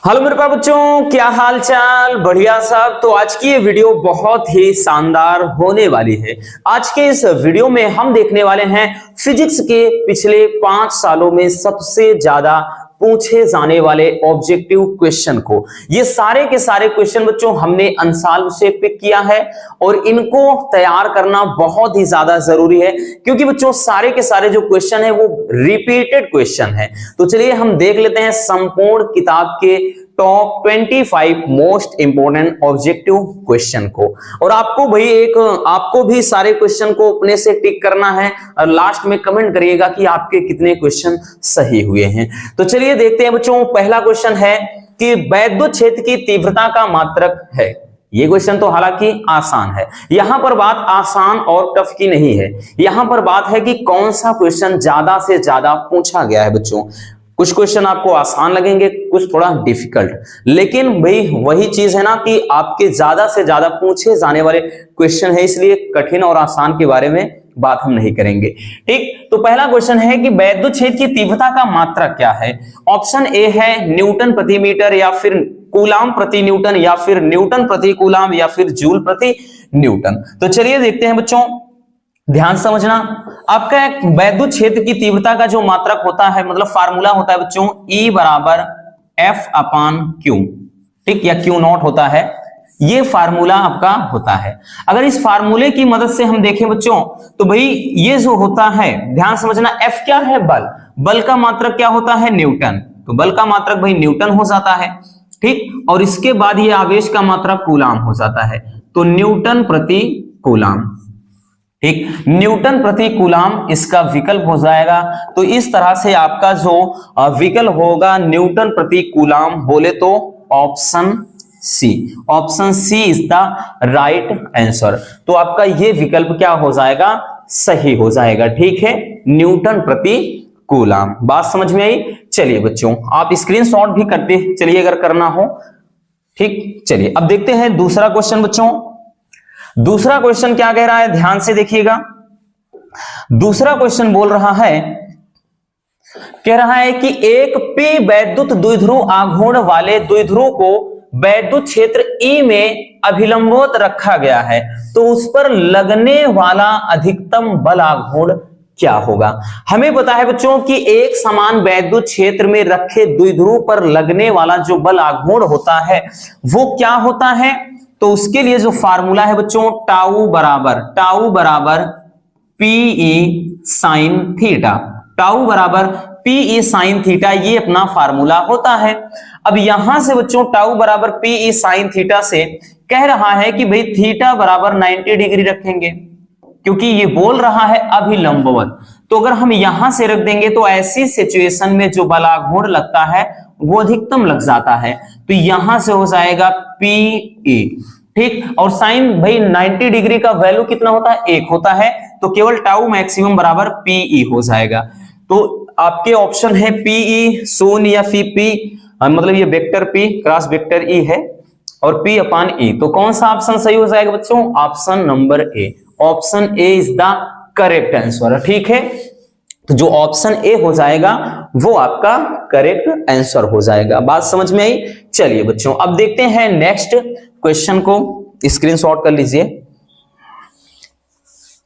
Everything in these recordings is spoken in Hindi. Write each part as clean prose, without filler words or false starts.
हेलो मेरे प्यारे बच्चों, क्या हाल चाल? बढ़िया सब। तो आज की ये वीडियो बहुत ही शानदार होने वाली है। आज के इस वीडियो में हम देखने वाले हैं फिजिक्स के पिछले 5 सालों में सबसे ज्यादा पूछे जाने वाले ऑब्जेक्टिव क्वेश्चन को। ये सारे के सारे क्वेश्चन बच्चों हमने अनसाल्व से पिक किया है और इनको तैयार करना बहुत ही ज्यादा जरूरी है, क्योंकि बच्चों सारे के सारे जो क्वेश्चन है वो रिपीटेड क्वेश्चन है। तो चलिए हम देख लेते हैं संपूर्ण किताब के top 25 most important objective question को। और आपको भी सारे क्वेश्चन को अपने से टिक करना है और लास्ट में कमेंट करिएगा कि आपके कितने क्वेश्चन सही हुए हैं। तो चलिए देखते हैं बच्चों। पहला क्वेश्चन है कि वैद्युत क्षेत्र की तीव्रता का मात्रक है। ये क्वेश्चन तो हालांकि आसान है। यहां पर बात आसान और टफ की नहीं है, यहां पर बात है कि कौन सा क्वेश्चन ज्यादा से ज्यादा पूछा गया है बच्चों। कुछ क्वेश्चन आपको आसान लगेंगे, कुछ थोड़ा डिफिकल्ट, लेकिन भाई वही चीज है ना कि आपके ज्यादा से ज्यादा पूछे जाने वाले क्वेश्चन है, इसलिए कठिन और आसान के बारे में बात हम नहीं करेंगे। ठीक, तो पहला क्वेश्चन है कि वैद्युत क्षेत्र की तीव्रता का मात्रक क्या है। ऑप्शन ए है न्यूटन प्रति मीटर, या फिर कूलाम प्रति न्यूटन, या फिर न्यूटन प्रति कूलाम, या फिर जूल प्रति न्यूटन। तो चलिए देखते हैं बच्चों, ध्यान समझना। आपका एक वैद्युत क्षेत्र की तीव्रता का जो मात्रक होता है, मतलब फार्मूला होता है बच्चों, E बराबर F अपान Q, ठीक, या Q नॉट होता है। ये फार्मूला आपका होता है। अगर इस फार्मूले की मदद से हम देखें बच्चों, तो भाई ये जो होता है, ध्यान समझना, F क्या है? बल। बल का मात्रक क्या होता है? न्यूटन। तो बल का मात्रक भाई न्यूटन हो जाता है, ठीक। और इसके बाद ये आवेश का मात्रक कूलाम हो जाता है, तो न्यूटन प्रति कूलाम, ठीक। न्यूटन प्रति कूलाम इसका विकल्प हो जाएगा। तो इस तरह से आपका जो विकल्प होगा न्यूटन प्रति कूलाम, बोले तो option C. Option C is the right answer. तो आपका ये विकल्प क्या हो जाएगा? सही हो जाएगा, ठीक है, न्यूटन प्रति कूलाम। बात समझ में आई? चलिए बच्चों, आप स्क्रीनशॉट भी करते चलिए अगर करना हो, ठीक। चलिए अब देखते हैं दूसरा क्वेश्चन बच्चों। दूसरा क्वेश्चन क्या कह रहा है, ध्यान से देखिएगा। दूसरा क्वेश्चन बोल रहा है, कह रहा है कि एक p वैद्युत द्विध्रुव आघूर्ण वाले द्विध्रुव को वैद्युत क्षेत्र E में अभिलंबवत रखा गया है, तो उस पर लगने वाला अधिकतम बल आघूर्ण क्या होगा। हमें पता है बच्चों कि एक समान वैद्युत क्षेत्र में रखे द्विध्रुव पर लगने वाला जो बल आघूर्ण होता है वो क्या होता है। तो उसके लिए जो फार्मूला है बच्चों, टाउ बराबर पीई साइन थीटा, टाउ बराबर पीई साइन थीटा, ये अपना फार्मूला होता है। अब यहां से बच्चों टाउ बराबर पीई साइन थीटा से कह रहा है कि भाई थीटा बराबर 90 डिग्री रखेंगे, क्योंकि ये बोल रहा है अभिलंबवत। तो अगर हम यहां से रख देंगे तो ऐसी सिचुएशन में जो बल आघूर्ण लगता है वो अधिकतम लग जाता है, तो यहां से हो जाएगा पीई, ठीक। और साइन भाई 90 डिग्री का वैल्यू कितना होता है? 1 होता है, तो केवल टाउ मैक्सिमम बराबर पीई हो जाएगा। तो आपके ऑप्शन है पीई शून्य या फिर पी, मतलब ये vector P cross vector E है और पी अपान ई। तो कौन सा ऑप्शन सही हो जाएगा बच्चों? Option number A. Option A is the correct answer, ठीक है। तो जो ऑप्शन ए हो जाएगा वो आपका करेक्ट आंसर हो जाएगा। बात समझ में आई? चलिए बच्चों अब देखते हैं नेक्स्ट क्वेश्चन को, स्क्रीनशॉट कर लीजिए।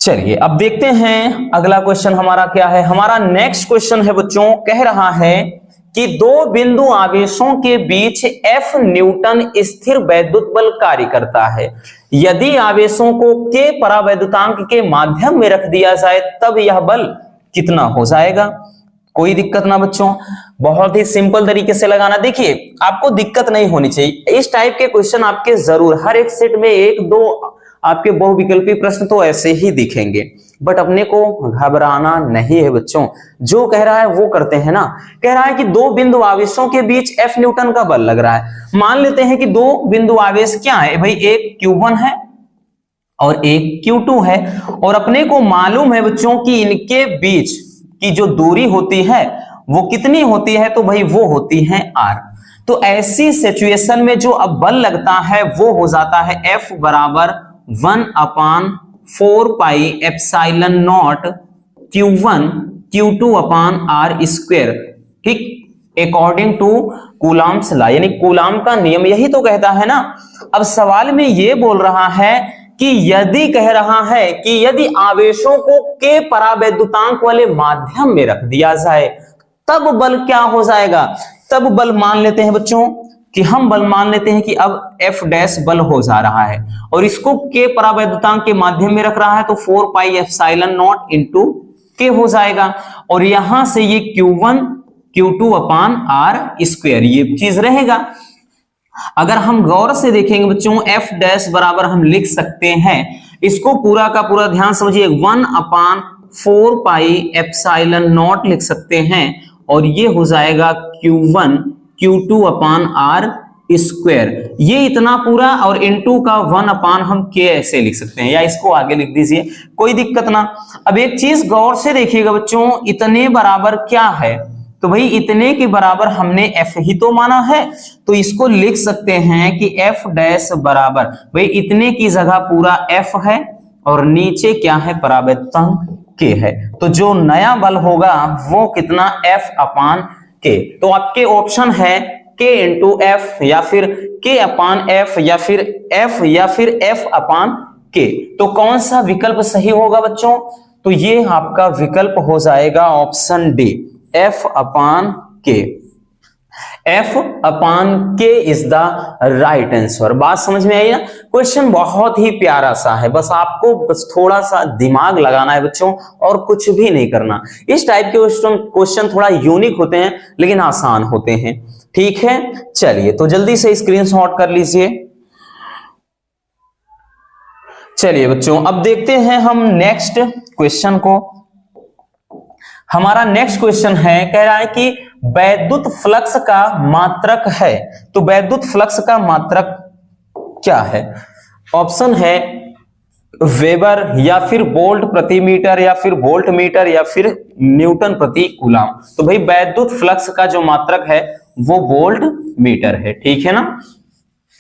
चलिए अब देखते हैं अगला क्वेश्चन हमारा क्या है। हमारा नेक्स्ट क्वेश्चन है बच्चों, कह रहा है कि दो बिंदु आवेशों के बीच F न्यूटन स्थिर वैद्युत बल कार्य करता है। यदि आवेशों को K परावैद्युतांक के माध्यम में रख दिया जाए तब यह बल कितना हो जाएगा। कोई दिक्कत ना बच्चों, बहुत ही सिंपल तरीके से लगाना। देखिए आपको दिक्कत नहीं होनी चाहिए, इस टाइप के क्वेश्चन आपके जरूर हर एक सेट में 1-2 आपके बहुविकल्पी प्रश्न तो ऐसे ही दिखेंगे, बट अपने को घबराना नहीं है बच्चों। जो कह रहा है वो करते हैं ना। कह रहा है कि दो बिंदु आवेशों के बीच F न्यूटन का बल लग रहा है। मान लेते हैं कि दो बिंदु आवेश क्या है भाई, एक Q1 है और एक Q2 है, और अपने को मालूम है बच्चों कि इनके बीच की जो दूरी होती है वो कितनी होती है, तो भाई वो होती है R। तो ऐसी सिचुएशन में जो अब बल लगता है वो हो जाता है F बराबर 1/4 pi epsilon not Q1 Q2 upon R square, ठीक। अकॉर्डिंग टू कूलाम्स लॉ, यानी कूलाम का नियम, यही तो कहता है ना। अब सवाल में ये बोल रहा है कि यदि कह रहा है कि यदि आवेशों को के परावैद्युतांक वाले माध्यम में रख दिया जाए तब बल क्या हो जाएगा। तब बल मान लेते हैं बच्चों कि हम बल मान लेते हैं कि अब F डैश बल हो जा रहा है और इसको के परावैद्युतांक के माध्यम में रख रहा है तो 4 पाई एप्सिलॉन नॉट इंटू के हो जाएगा और यहां से ये Q1 Q2 अपान R स्क्वायर ये चीज रहेगा। अगर हम गौर से देखेंगे बच्चों F डैश बराबर हम लिख सकते हैं, इसको पूरा का पूरा ध्यान समझिए 1 अपान 4 पाई एप्सिलॉन नॉट लिख सकते हैं और ये हो जाएगा Q1 Q2 अपान R स्क्वायर, ये इतना पूरा और इनटू का 1 अपान हम के ऐसे लिख सकते हैं या इसको आगे लिख दीजिए, कोई दिक्कत ना। अब एक चीज गौर से देखिएगा बच्चों, इतने बराबर क्या है, तो भाई इतने के बराबर हमने F ही तो माना है, तो इसको लिख सकते हैं कि F डैश बराबर भाई इतने की जगह पूरा F है और नीचे क्या है परावैद्युतांक K है, तो जो नया बल होगा वो कितना F अपान K। तो आपके ऑप्शन है K इंटू F या फिर K अपान F या फिर F अपान K। तो कौन सा विकल्प सही होगा बच्चों, तो ये आपका विकल्प हो जाएगा option D F upon K। F upon K is the right answer. बात समझ में आई ना। क्वेश्चन बहुत ही प्यारा सा है, बस आपको बस थोड़ा सा दिमाग लगाना है बच्चों और कुछ भी नहीं करना। इस टाइप के क्वेश्चन थोड़ा यूनिक होते हैं लेकिन आसान होते हैं, ठीक है। चलिए तो जल्दी से स्क्रीनशॉट कर लीजिए। चलिए बच्चों अब देखते हैं हम नेक्स्ट क्वेश्चन को। हमारा नेक्स्ट क्वेश्चन है, कह रहा है कि वैद्युत फ्लक्स का मात्रक है, तो वैद्युत फ्लक्स का मात्रक क्या है। ऑप्शन है वेबर या फिर वोल्ट प्रति मीटर या फिर वोल्ट मीटर या फिर न्यूटन प्रति कूलाम। तो भाई वैद्युत फ्लक्स का जो मात्रक है वो वोल्ट मीटर है, ठीक है ना।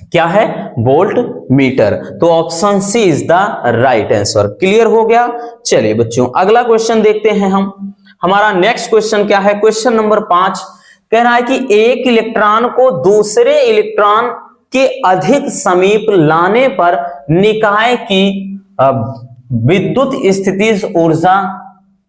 क्या है, वोल्ट मीटर। तो option C is the right answer. Clear हो गया। चलिए बच्चों अगला क्वेश्चन देखते हैं हम। हमारा नेक्स्ट क्वेश्चन क्या है, क्वेश्चन नंबर 5 कह रहा है कि एक इलेक्ट्रॉन को दूसरे इलेक्ट्रॉन के अधिक समीप लाने पर निकाय की विद्युत स्थितिज ऊर्जा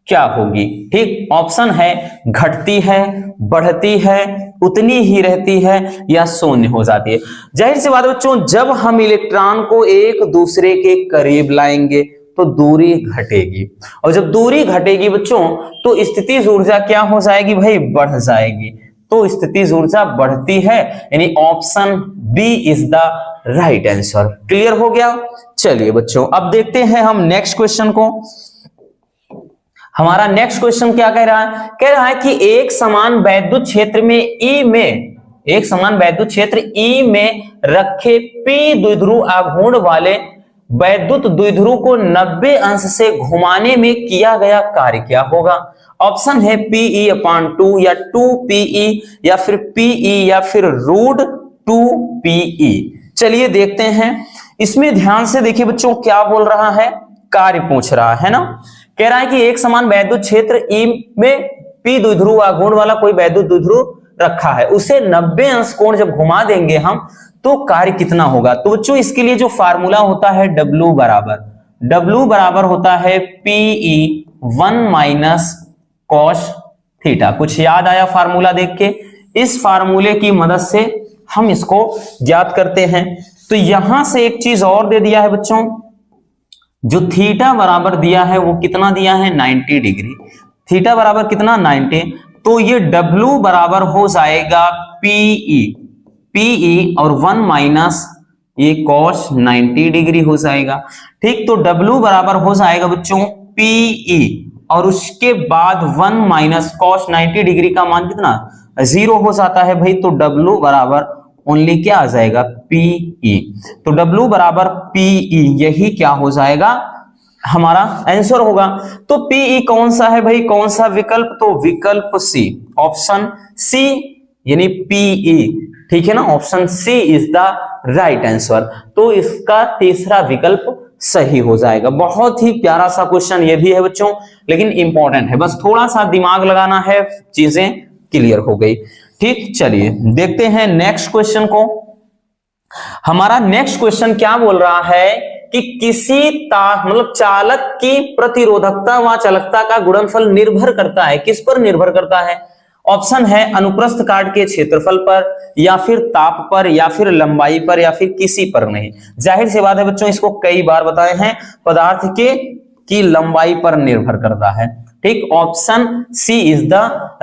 क्या होगी। ठीक, ऑप्शन है घटती है, बढ़ती है, उतनी ही रहती है या शून्य हो जाती है। जाहिर सी बात है बच्चों, जब हम इलेक्ट्रॉन को एक दूसरे के करीब लाएंगे तो दूरी घटेगी और जब दूरी घटेगी बच्चों तो स्थितिज ऊर्जा क्या हो जाएगी भाई, बढ़ जाएगी। तो स्थितिज ऊर्जा बढ़ती है, यानी option B is the right answer. Clear हो गया। चलिए बच्चों अब देखते हैं हम नेक्स्ट क्वेश्चन को। हमारा नेक्स्ट क्वेश्चन क्या कह रहा है, कह रहा है कि एक समान वैद्युत क्षेत्र में E में, एक समान वैद्युत क्षेत्र E में रखे P द्विध्रुव आघूर्ण वाले वैद्युत द्विध्रुव को 90 अंश से घुमाने में किया गया कार्य क्या होगा। ऑप्शन है Pe/2 या 2Pe या फिर Pe या फिर √2Pe। चलिए देखते हैं, इसमें ध्यान से देखिए बच्चों क्या बोल रहा है, कार्य पूछ रहा है ना। कह रहा है कि एक समान वैद्युत क्षेत्र E में P द्विध्रुव आघूर्ण वाला कोई वैद्युत द्विध्रुव रखा है, उसे 90 अंश कोण जब घुमा देंगे हम तो कार्य कितना होगा। तो बच्चों इसके लिए जो फार्मूला होता है W बराबर होता है Pe1 - cos थीटा। कुछ याद आया फार्मूला देख के, इस फार्मूले की मदद से हम इसको ज्ञात करते हैं। तो यहां से एक चीज और दे दिया है बच्चों, जो थीटा बराबर दिया है वो कितना दिया है 90 डिग्री। थीटा बराबर कितना 90, तो ये W बराबर हो जाएगा Pe और 1 माइनस ये cos 90 डिग्री हो जाएगा। ठीक, तो W बराबर हो जाएगा बच्चों Pe और उसके बाद 1 माइनस cos 90 डिग्री का मान कितना 0 हो जाता है भाई। तो W बराबर ओनली क्या आ जाएगा Pe। तो W बराबर Pe, यही क्या हो जाएगा हमारा आंसर होगा। तो Pe कौन सा है भाई, कौन सा विकल्प, तो विकल्प सी, ऑप्शन सी यानी Pe। ठीक है ना, option C is the right answer. तो इसका तीसरा विकल्प सही हो जाएगा। बहुत ही प्यारा सा क्वेश्चन ये भी है बच्चों, लेकिन इंपॉर्टेंट है, बस थोड़ा सा दिमाग लगाना है, चीजें क्लियर हो गई। ठीक, चलिए देखते हैं नेक्स्ट क्वेश्चन को। हमारा नेक्स्ट क्वेश्चन क्या बोल रहा है कि किसी मतलब चालक की प्रतिरोधकता व चालकता का गुणनफल निर्भर करता है, किस पर निर्भर करता है? ऑप्शन है अनुप्रस्थ काट के क्षेत्रफल पर, या फिर ताप पर, या फिर लंबाई पर, या फिर किसी पर नहीं। जाहिर सी बात है बच्चों, इसको कई बार बताए हैं, पदार्थ के की लंबाई पर निर्भर करता है। ठीक, option C is the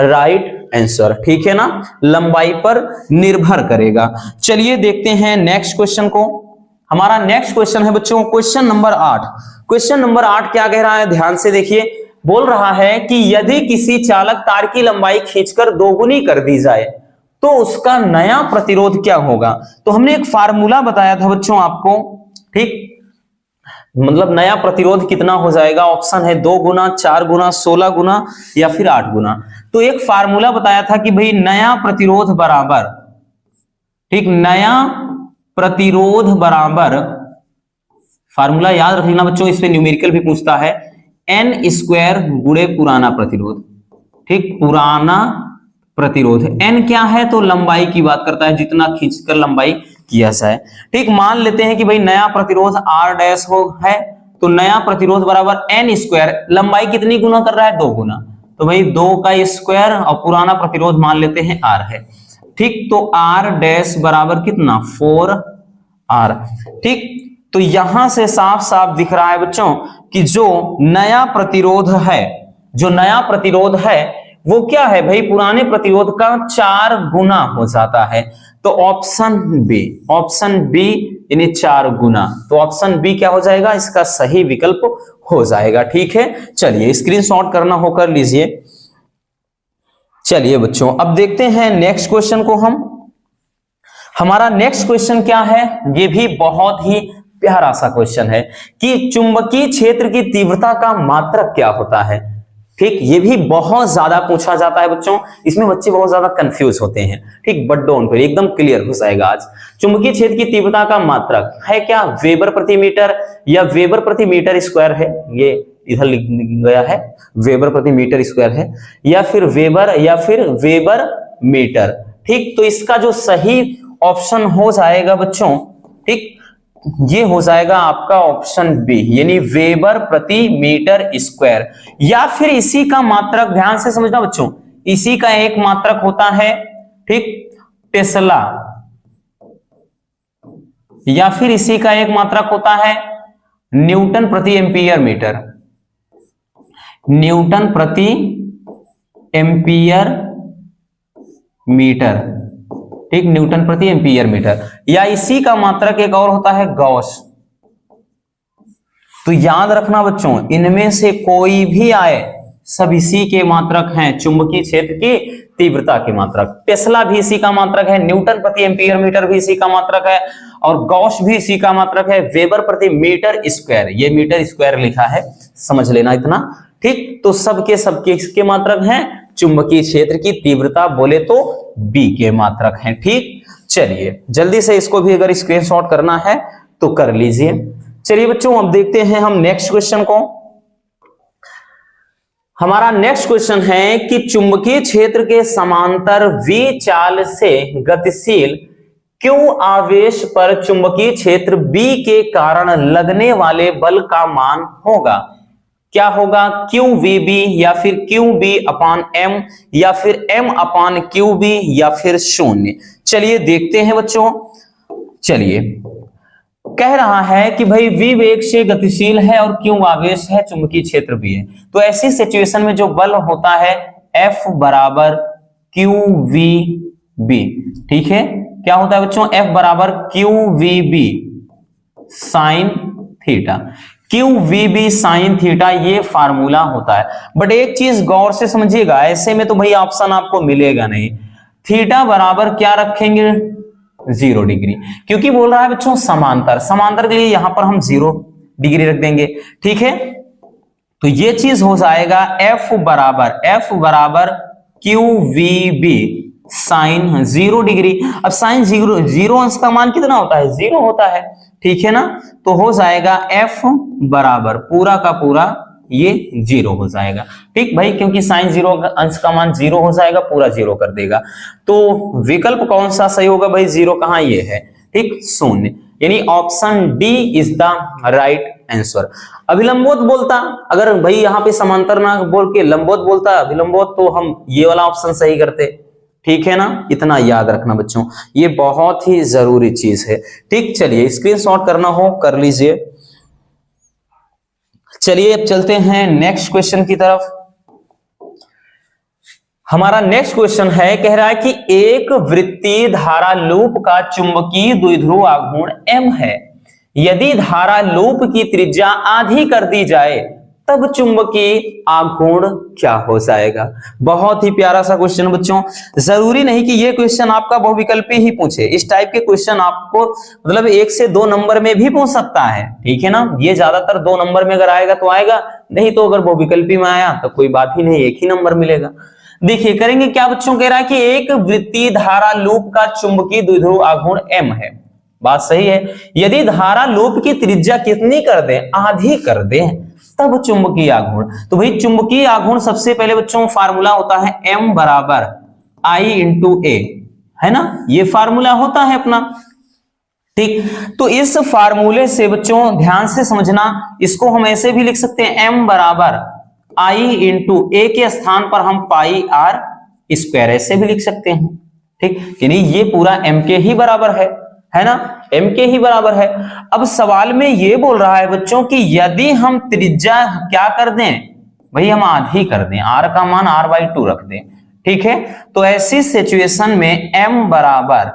right answer. ठीक है ना, लंबाई पर निर्भर करेगा। चलिए देखते हैं नेक्स्ट क्वेश्चन को। हमारा नेक्स्ट क्वेश्चन है बच्चों क्वेश्चन नंबर 8। क्वेश्चन नंबर 8 क्या कह रहा है, ध्यान से देखिए। बोल रहा है कि यदि किसी चालक तार की लंबाई खींचकर दोगुनी कर दी जाए तो उसका नया प्रतिरोध क्या होगा? तो हमने एक फार्मूला बताया था बच्चों आपको, ठीक, मतलब नया प्रतिरोध कितना हो जाएगा। ऑप्शन है 2 गुना, 4 गुना, 16 गुना या फिर 8 गुना। तो एक फार्मूला बताया था कि भाई नया प्रतिरोध बराबर, ठीक, नया प्रतिरोध बराबर, फार्मूला याद रख लेना बच्चों, इस पे न्यूमेरिकल भी पूछता है, n² गुणे पुराना प्रतिरोध। ठीक, पुराना प्रतिरोध, n क्या है? तो लंबाई की बात करता है, जितना खींचकर लंबाई किया जाए। ठीक, मान लेते हैं कि भाई नया प्रतिरोध r डैश हो है, तो नया प्रतिरोध बराबर n², लंबाई कितनी गुना कर रहा है? 2 गुना, तो भाई 2 का स्क्वायर, और पुराना प्रतिरोध मान लेते हैं r है। ठीक, तो r डैश बराबर कितना? 4r। ठीक, तो यहां से साफ साफ दिख रहा है बच्चों कि जो नया प्रतिरोध है, जो नया प्रतिरोध है वो क्या है भाई? पुराने प्रतिरोध का 4 गुना हो जाता है। तो ऑप्शन बी यानी 4 गुना, तो ऑप्शन बी क्या हो जाएगा? इसका सही विकल्प हो जाएगा। ठीक है, चलिए स्क्रीनशॉट करना हो कर लीजिए। चलिए बच्चों अब देखते हैं नेक्स्ट क्वेश्चन को हम। हमारा नेक्स्ट क्वेश्चन क्या है? ये भी बहुत ही प्यारा सा क्वेश्चन है कि चुंबकीय क्षेत्र की तीव्रता का मात्रक क्या होता है। ठीक, ये भी बहुत ज्यादा पूछा जाता है बच्चों, इसमें बच्चे बहुत ज्यादा कंफ्यूज होते हैं। ठीक, बट डोंट वरी, एकदम क्लियर हो जाएगा आज। चुंबकीय क्षेत्र की तीव्रता का मात्रक है क्या? वेबर प्रति मीटर या वेबर प्रति मीटर स्क्वायर है, ये इधर लिख गया है, वेबर प्रति मीटर स्क्वायर है, या फिर वेबर मीटर। ठीक, तो इसका जो सही ऑप्शन हो जाएगा बच्चों, ठीक, ये हो जाएगा आपका ऑप्शन बी, यानी वेबर प्रति मीटर स्क्वायर। या फिर इसी का मात्रक, ध्यान से समझना बच्चों, इसी का एक मात्रक होता है, ठीक, टेस्ला, या फिर इसी का एक मात्रक होता है न्यूटन प्रति एम्पियर मीटर, न्यूटन प्रति एम्पियर मीटर। ठीक, न्यूटन प्रति एम्पियर मीटर, या इसी का मात्रक एक और होता है गॉस। तो याद रखना बच्चों, इनमें से कोई भी आए, सब इसी के मात्रक हैं, चुंबकीय क्षेत्र की तीव्रता के मात्रक। टेस्ला भी इसी का मात्रक है, न्यूटन प्रति एम्पियर मीटर भी इसी का मात्रक है, और गॉस भी इसी का मात्रक है, वेबर प्रति मीटर स्क्वायर, ये मीटर स्क्वायर लिखा है, समझ लेना इतना। ठीक, तो सबके इसके मात्रक हैं, चुंबकीय क्षेत्र की तीव्रता बोले तो बी के मात्रक हैं। ठीक, चलिए जल्दी से इसको भी अगर स्क्रीनशॉट करना है तो कर लीजिए। चलिए बच्चों अब देखते हैं हम नेक्स्ट क्वेश्चन को। हमारा नेक्स्ट क्वेश्चन है कि चुंबकीय क्षेत्र के समांतर V चाल से गतिशील Q आवेश पर चुंबकीय क्षेत्र B के कारण लगने वाले बल का मान होगा। क्या होगा? QVB या फिर QB/M या फिर M/QB या फिर 0। चलिए देखते हैं बच्चों। चलिए कह रहा है कि भाई V वेग से गतिशील है और Q आवेश है, चुंबकीय क्षेत्र भी है, तो ऐसी सिचुएशन में जो बल होता है F बराबर QVB। ठीक है, क्या होता है बच्चों? F बराबर QVB sine theta, QVB sine theta, ये फार्मूला होता है। बट एक चीज गौर से समझिएगा, ऐसे में तो भाई ऑप्शन आपको मिलेगा नहीं। थीटा बराबर क्या रखेंगे? 0 डिग्री, क्योंकि बोल रहा है बच्चों समांतर, समांतर के लिए यहां पर हम 0 डिग्री रख देंगे। ठीक है, तो ये चीज हो जाएगा F बराबर QVB साइन 0 डिग्री। अब साइन 0 अंश का मान कितना होता है? 0 होता है। ठीक है ना, तो हो जाएगा F बराबर पूरा का पूरा ये 0 हो जाएगा। ठीक भाई, क्योंकि साइन 0 का अंश का मान 0 हो जाएगा, पूरा 0 कर देगा। तो विकल्प कौन सा सही होगा भाई? 0 कहां ये है, ठीक, शून्य, यानी option D is the right answer. अभिलंबोत बोलता, अगर भाई यहाँ पे समांतर ना बोल के लंबोत बोलता अभिलंबोत, तो हम ये वाला ऑप्शन सही करते। ठीक है ना, इतना याद रखना बच्चों, ये बहुत ही जरूरी चीज है। ठीक, चलिए स्क्रीनशॉट करना हो कर लीजिए। चलिए अब चलते हैं नेक्स्ट क्वेश्चन की तरफ। हमारा नेक्स्ट क्वेश्चन है, कह रहा है कि एक वृत्तीय धारा लूप का चुंबकीय द्विध्रुव आघूर्ण m है। यदि धारा लूप की त्रिज्या आधी कर दी जाए तब चुंबकीय आघूर्ण क्या हो जाएगा? बहुत ही प्यारा सा क्वेश्चन बच्चों। जरूरी नहीं कि ये क्वेश्चन आपका बहुविकल्पी ही पूछे, इस टाइप के क्वेश्चन आपको मतलब 1 से 2 नंबर में भी पूछ सकता है। ठीक है ना, ये ज्यादातर 2 नंबर में अगर आएगा तो आएगा, नहीं तो अगर बहुविकल्पी में आया तो कोई बात ही नहीं, 1 ही नंबर मिलेगा। देखिए करेंगे क्या बच्चों, कह रहा है कि एक वृत्तीय धारा लूप का चुंबकीय द्विध्रुव आघूर्ण m है। बात सही है। यदि धारा लूप की त्रिज्या कितनी कर दें? आधी कर दें, तब चुंबकीय आघूर्ण। तो भाई चुंबकीय आघूर्ण सबसे पहले बच्चों फार्मूला होता है m बराबर I इंटू a, है ना, ये फार्मूला होता है अपना। ठीक, तो इस फार्मूले से बच्चों ध्यान से समझना, इसको हम ऐसे भी लिख सकते हैं m बराबर I इंटू a के स्थान पर हम पाई r स्क्वायर ऐसे भी लिख सकते हैं। ठीक, यानी ये पूरा m के ही बराबर है ना, m के ही बराबर है। अब सवाल में ये बोल रहा है बच्चों कि यदि हम त्रिज्या क्या कर दें, भाई हम आधी कर दें, r का मान r/2 रख दें। ठीक है, तो ऐसी सिचुएशन में m बराबर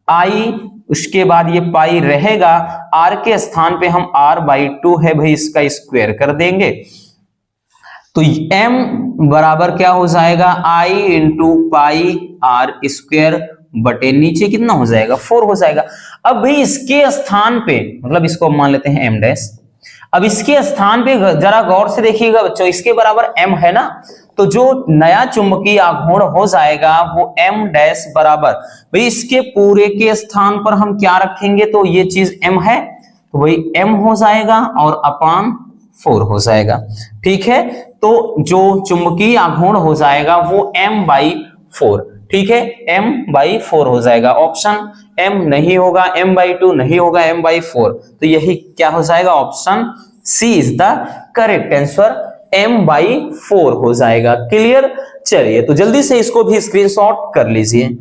I, उसके बाद ये पाई रहेगा, r के स्थान पे हम r/2 है भाई इसका स्क्वायर कर देंगे, तो m बराबर क्या हो जाएगा? I into pi r square बटे नीचे कितना हो जाएगा? 4 हो जाएगा। अब भाई इसके स्थान पे, मतलब इसको मान लेते हैं m डैश, अब इसके स्थान पे जरा गौर से देखिएगा बच्चों, इसके बराबर m है ना, तो जो नया चुंबकीय आघूर्ण हो जाएगा वो m डैश बराबर, भाई इसके पूरे के स्थान पर हम क्या रखेंगे? तो ये चीज m है, तो भाई m हो जाएगा और अपान 4 हो जाएगा। ठीक है, तो जो चुंबकीय आघूर्ण हो जाएगा वो m/4, ठीक है, m/4 हो जाएगा। ऑप्शन m नहीं होगा, m/2 नहीं होगा, m/4, तो यही क्या हो जाएगा? Option C is the correct answer, m/4 हो जाएगा। क्लियर? चलिए तो जल्दी से इसको भी स्क्रीनशॉट कर लीजिए।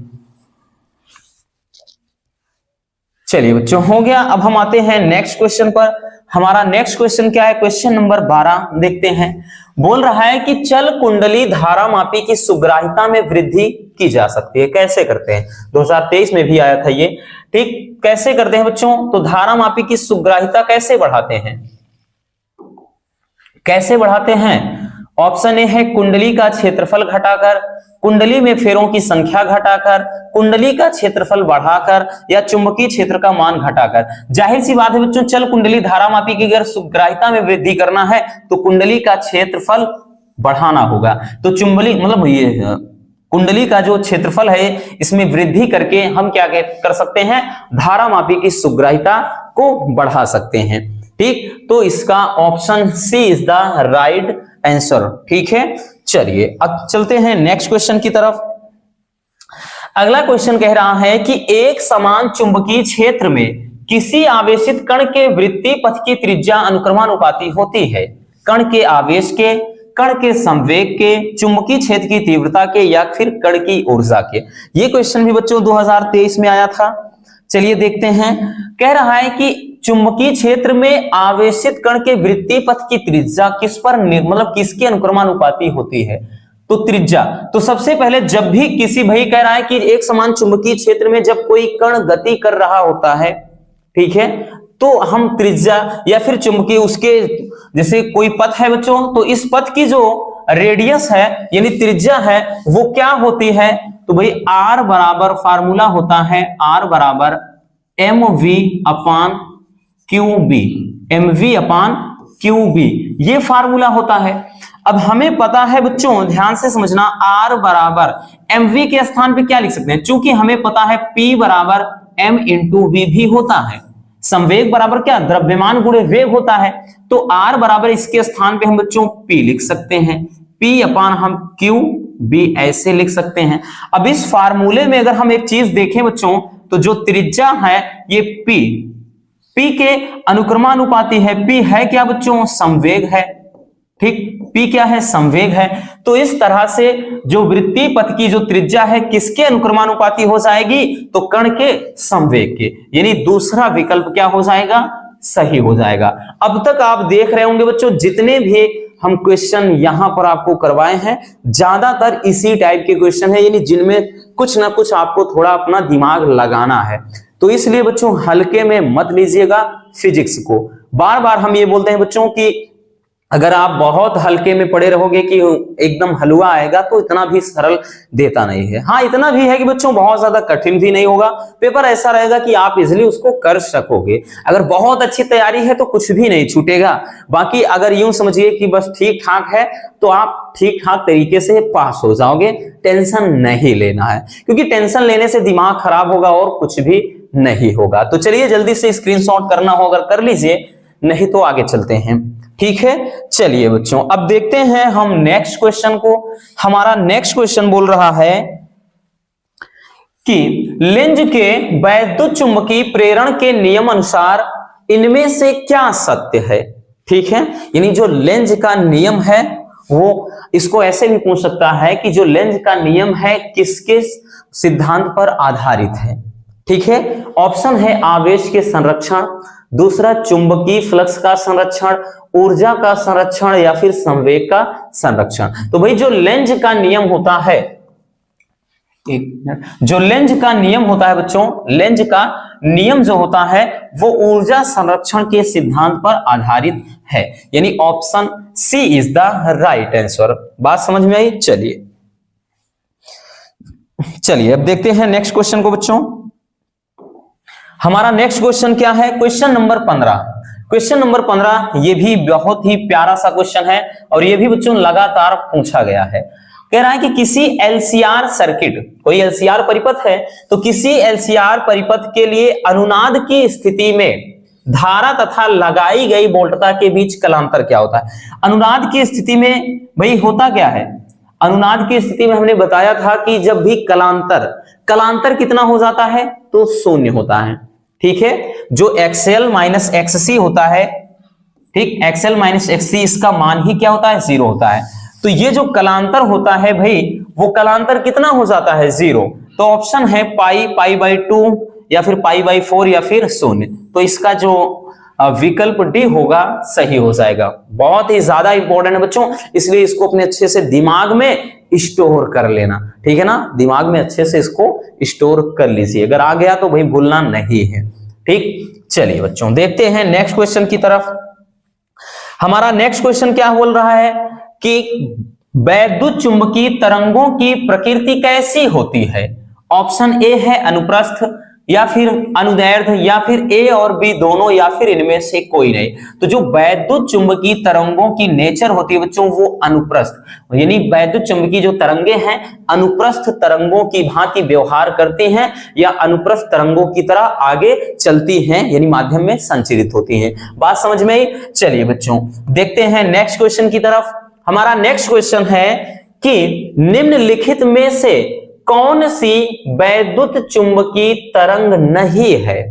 चलिए बच्चों हो गया। अब हम आते हैं नेक्स्ट क्वेश्चन पर। हमारा नेक्स्ट क्वेश्चन क्या है? क्वेश्चन नंबर 12 देखते हैं। बोल रहा है कि चल कुंडली धारामापी की सुग्राहिता में वृद्धि की जा सकती है। कैसे करते हैं? 2023 में भी आया था ये। ठीक, कैसे करते हैं बच्चों? तो धारामापी की सुग्राहिता कैसे बढ़ाते हैं? कैसे बढ़ाते हैं? ऑप्शन ए है कुंडली का क्षेत्रफल घटाकर, कुंडली में फेरों की संख्या घटाकर, कुंडली का क्षेत्रफल बढ़ाकर, या चुंबकीय क्षेत्र का मान घटाकर। जाहिर सी बात है बच्चों, चल कुंडली धारामापी की अगर सुग्राहिता में वृद्धि करना है तो कुंडली का क्षेत्रफल बढ़ाना होगा। तो चुंबली मतलब ये कुंडली का जो क्षेत्रफल है इसमें वृद्धि करके हम क्या कर सकते हैं? धारामापी की सुग्राहिता को बढ़ा सकते हैं। ठीक, तो इसका option C is the right answer. ठीक है, चलिए अब चलते हैं नेक्स्ट क्वेश्चन की तरफ। अगला क्वेश्चन कह रहा है कि एक समान चुंबकीय क्षेत्र में किसी आवेशित कण के वृत्तीय पथ की त्रिज्या अनुक्रमानुपाती होती है कण के आवेश के, कण के संवेग के, चुंबकीय क्षेत्र की तीव्रता के, या फिर कण की ऊर्जा के। ये क्वेश्चन भी बच्चों 2023 में आया था। चलिए देखते हैं। कह रहा है कि चुंबकीय क्षेत्र में आवेशित कण के वृत्तीय पथ की त्रिज्या किस पर मतलब किसके अनुक्रमानुपाती होती है? तो त्रिज्या, तो सबसे पहले जब भी किसी, भाई कह रहा है कि एक समान चुंबकीय क्षेत्र में जब कोई कण गति कर रहा होता है, ठीक है, तो हम त्रिज्या या फिर चुंबकीय उसके जैसे कोई पथ है बच्चों, तो इस पथ की जो रेडियस है यानी त्रिज्या है वो क्या होती है? तो भाई r बराबर फार्मूला होता है r बराबर mv अपान QB, mv अपान QB, ये फार्मूला होता है। अब हमें पता है बच्चों, ध्यान से समझना, r बराबर mv के स्थान पे क्या लिख सकते हैं? चूंकि हमें पता है p बराबर m इंटू v भी होता है, संवेग बराबर क्या, द्रव्यमान गुणे वेग होता है। तो r बराबर इसके स्थान पे हम बच्चों p लिख सकते हैं, p अपान हम q b ऐसे लिख सकते हैं। अब इस फार्मूले में अगर हम एक चीज देखें बच्चों, तो जो त्रिज्या है ये p के अनुक्रमानुपाती है। p है क्या बच्चों, संवेग है, ठीक, p क्या है, संवेग है। तो इस तरह से जो वृत्तीय पथ की जो त्रिज्या है किसके अनुक्रमानुपाती हो जाएगी, तो कण के संवेग के, यानी दूसरा विकल्प क्या हो जाएगा, सही हो जाएगा। अब तक आप देख रहे होंगे बच्चों जितने भी हम क्वेश्चन यहां पर आपको करवाए हैं ज्यादातर इसी टाइप के क्वेश्चन है, यानी जिनमें कुछ ना कुछ आपको थोड़ा अपना दिमाग लगाना है। तो इसलिए बच्चों हल्के में मत लीजिएगा फिजिक्स को। बार बार हम ये बोलते हैं बच्चों कि अगर आप बहुत हल्के में पड़े रहोगे कि एकदम हलवा आएगा तो इतना भी सरल देता नहीं है। हाँ, इतना भी है कि बच्चों बहुत ज्यादा कठिन भी नहीं होगा, पेपर ऐसा रहेगा कि आप इजीली उसको कर सकोगे। अगर बहुत अच्छी तैयारी है तो कुछ भी नहीं छूटेगा। बाकी अगर यूं समझिए कि बस ठीक ठाक है तो आप ठीक ठाक तरीके से पास हो जाओगे। टेंशन नहीं लेना है, क्योंकि टेंशन लेने से दिमाग खराब होगा और कुछ भी नहीं होगा। तो चलिए जल्दी से स्क्रीनशॉट करना हो अगर कर लीजिए, नहीं तो आगे चलते हैं, ठीक है। चलिए बच्चों अब देखते हैं हम नेक्स्ट क्वेश्चन को। हमारा नेक्स्ट क्वेश्चन बोल रहा है कि लेंज के वैद्युत चुंबकीय प्रेरण के नियम अनुसार इनमें से क्या सत्य है, ठीक है। यानी जो लेंज का नियम है वो, इसको ऐसे भी पूछ सकता है कि जो लेंज का नियम है किसके सिद्धांत पर आधारित है, ठीक है। ऑप्शन है आवेश के संरक्षण, दूसरा चुंबकीय फ्लक्स का संरक्षण, ऊर्जा का संरक्षण या फिर संवेग का संरक्षण। तो भाई जो लेंज का नियम होता है, एक मिनट, जो लेंज का नियम होता है बच्चों, लेंज का नियम जो होता है वो ऊर्जा संरक्षण के सिद्धांत पर आधारित है, यानी option C is the right answer. बात समझ में आई। चलिए अब देखते हैं नेक्स्ट क्वेश्चन को बच्चों। हमारा नेक्स्ट क्वेश्चन क्या है, क्वेश्चन नंबर 15। क्वेश्चन नंबर 15 ये भी बहुत ही प्यारा सा क्वेश्चन है और ये भी बच्चों लगातार पूछा गया है। कह रहा है कि किसी एलसीआर सर्किट, कोई एलसीआर परिपथ है, तो किसी एलसीआर परिपथ के लिए अनुनाद की स्थिति में धारा तथा लगाई गई वोल्टता के बीच कलांतर क्या होता है। अनुनाद की स्थिति में भाई होता क्या है, अनुनाद की स्थिति में हमने बताया था कि जब भी कलांतर कितना हो जाता है, तो शून्य होता है, ठीक है। जो एक्सएल माइनस एक्ससी होता है, ठीक, एक्सएल माइनस एक्ससी इसका मान ही क्या होता है, 0 होता है। तो ये जो कलांतर होता है भाई, वो कलांतर कितना हो जाता है, 0। तो ऑप्शन है पाई/2 या फिर पाई/4 या फिर 0। तो इसका जो विकल्प डी होगा सही हो जाएगा। बहुत ही ज्यादा इंपॉर्टेंट है बच्चों, इसलिए इसको अपने अच्छे से दिमाग में स्टोर कर लेना, ठीक है ना। दिमाग में अच्छे से इसको स्टोर कर लीजिए, अगर आ गया तो भाई भूलना नहीं है, ठीक। चलिए बच्चों देखते हैं नेक्स्ट क्वेश्चन की तरफ। हमारा नेक्स्ट क्वेश्चन क्या बोल रहा है कि वैद्युत चुंबकीय तरंगों की प्रकृति कैसी होती है। ऑप्शन ए है अनुप्रस्थ या फिर अनुदैर्ध्य या फिर ए और बी दोनों या फिर इनमें से कोई नहीं। तो जो वैद्युत चुंबकीय तरंगों की नेचर होती है बच्चों वो अनुप्रस्थ, यानी वैद्युत चुंबकीय जो तरंगे हैं अनुप्रस्थ तरंगों की भांति व्यवहार करती हैं या अनुप्रस्थ तरंगों की तरह आगे चलती हैं, यानी माध्यम में संचरित होती हैं। बात समझ में आई। चलिए बच्चों देखते हैं नेक्स्ट क्वेश्चन की तरफ। हमारा नेक्स्ट क्वेश्चन है कि निम्नलिखित में से कौन सी वैद्युत चुंबकीय तरंग नहीं है,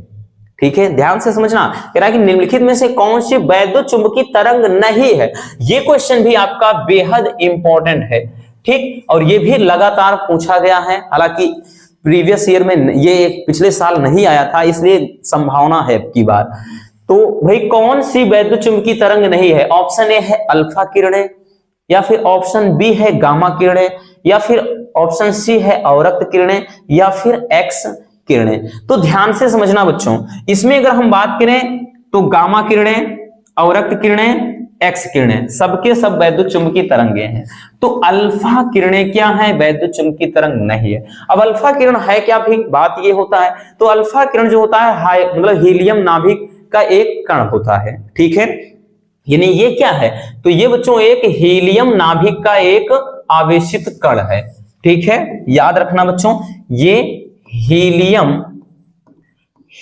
ठीक है, ध्यान से समझना। कह रहा है कि निम्नलिखित में से कौन सी वैद्युत चुंबकीय तरंग नहीं है। ये क्वेश्चन भी आपका बेहद इंपॉर्टेंट है, ठीक, और ये भी लगातार पूछा गया है। हालांकि प्रीवियस ईयर में ये पिछले साल नहीं आया था, इसलिए संभावना है की बार। तो भाई कौन सी वैद्युत चुंबकीय तरंग नहीं है। ऑप्शन ए है अल्फा किरणें, या फिर ऑप्शन बी है गामा किरणें, या फिर ऑप्शन सी है अवरक्त किरणें, या फिर एक्स किरणें। तो ध्यान से समझना बच्चों, इसमें अगर हम बात करें तो गामा किरणें, अवरक्त किरणें, एक्स किरणें सबके सब वैद्युत चुंबकीय तरंगे हैं। तो अल्फा किरणें क्या है, वैद्युत चुंबकीय तरंग नहीं है। अब अल्फा किरण है क्या भी, बात ये होता है। तो अल्फा किरण जो होता है मतलब हीलियम नाभिक का एक कण होता है, ठीक है। यानी ये क्या है, तो ये बच्चों एक हीलियम नाभिक का एक आवेशित कण है, ठीक है। याद रखना बच्चों, ये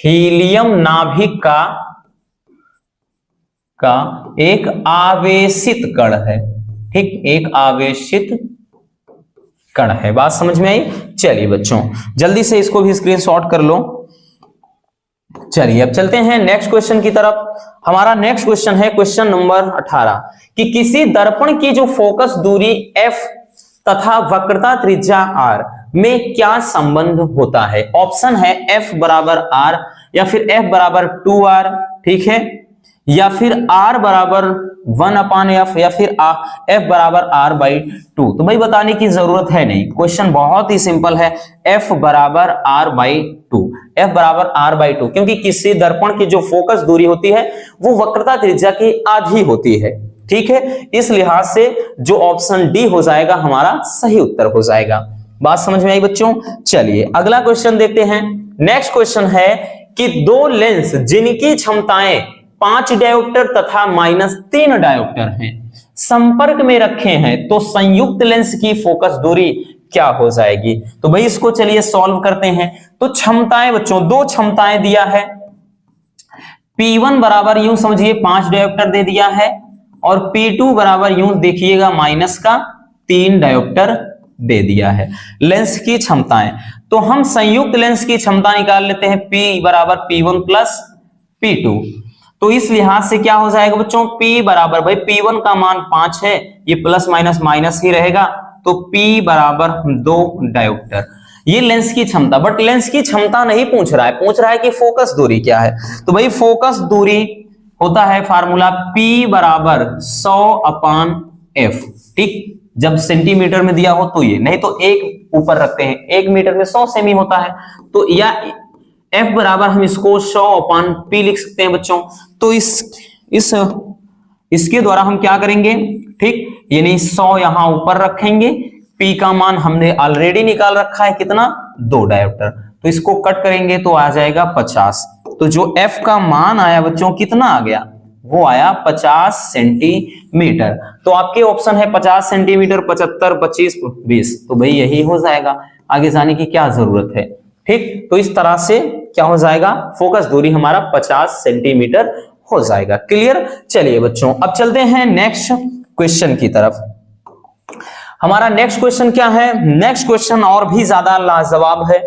हीलियम नाभिक का एक आवेशित कण है। ठीक, एक आवेशित कण है। बात समझ में आई? चलिए बच्चों जल्दी से इसको भी स्क्रीनशॉट कर लो। चलिए अब चलते हैं नेक्स्ट क्वेश्चन की तरफ। हमारा नेक्स्ट क्वेश्चन है क्वेश्चन नंबर 18 कि किसी दर्पण की जो फोकस दूरी f तथा वक्रता त्रिज्या r में क्या संबंध होता है। ऑप्शन है f बराबर r, या फिर f बराबर 2r, ठीक है, या फिर r बराबर 1/f, या फिर f बराबर r/2। तो भाई बताने की जरूरत है नहीं, क्वेश्चन बहुत ही सिंपल है, f बराबर r/2, f बराबर r/2, क्योंकि किसी दर्पण की जो फोकस दूरी होती है वो वक्रता त्रिज्या की आधी होती है। ठीक है, इस लिहाज से जो ऑप्शन डी हो जाएगा हमारा सही उत्तर हो जाएगा। बात समझ में आई बच्चों? चलिए अगला क्वेश्चन देखते हैं। नेक्स्ट क्वेश्चन है कि दो लेंस जिनकी क्षमताएं 5 डायोप्टर तथा -3 डायोप्टर हैं संपर्क में रखे हैं तो संयुक्त लेंस की फोकस दूरी क्या हो जाएगी। तो भाई इसको चलिए सॉल्व करते हैं। तो क्षमताएं बच्चों, दो क्षमताएं दिया है, P1 बराबर यूं समझिए 5 डायोप्टर दे दिया है, और P2 बराबर यूं देखिएगा -3 डायोप्टर दे दिया है। लेंस की क्षमताएं, तो हम संयुक्त लेंस की क्षमता निकाल लेते हैं, P बराबर P1 प्लस P2। तो इस लिहाज से क्या हो जाएगा बच्चों, P बराबर, भाई P1 का मान 5 है, ये प्लस माइनस माइनस ही रहेगा, तो P बराबर 2 डायोप्टर। ये लेंस की क्षमता, बट लेंस की क्षमता नहीं पूछ रहा है, पूछ रहा है कि फोकस दूरी क्या है। तो भाई फोकस दूरी होता है फार्मूला P बराबर 100/f। ठीक, जब सेंटीमीटर में दिया हो तो ये, नहीं तो एक ऊपर रखते हैं, 1 मीटर में 100 सेमी होता है, तो या f बराबर हम इसको 100/p लिख सकते हैं बच्चों। तो इसके द्वारा हम क्या करेंगे, ठीक, यानी 100 यहां ऊपर रखेंगे, p का मान हमने ऑलरेडी निकाल रखा है कितना, 2 डायोप्टर, तो इसको कट करेंगे तो आ जाएगा 50। तो जो f का मान आया बच्चों कितना आ गया, वो आया 50 सेंटीमीटर। तो आपके ऑप्शन है 50 सेंटीमीटर, 75, 25, 20, तो भाई यही हो जाएगा, आगे जाने की क्या जरूरत है। ठीक, तो इस तरह से क्या हो जाएगा, फोकस दूरी हमारा 50 सेंटीमीटर हो जाएगा। क्लियर? चलिए बच्चों अब चलते हैं नेक्स्ट क्वेश्चन की तरफ। हमारा नेक्स्ट क्वेश्चन क्या है, नेक्स्ट क्वेश्चन और भी ज्यादा लाजवाब है।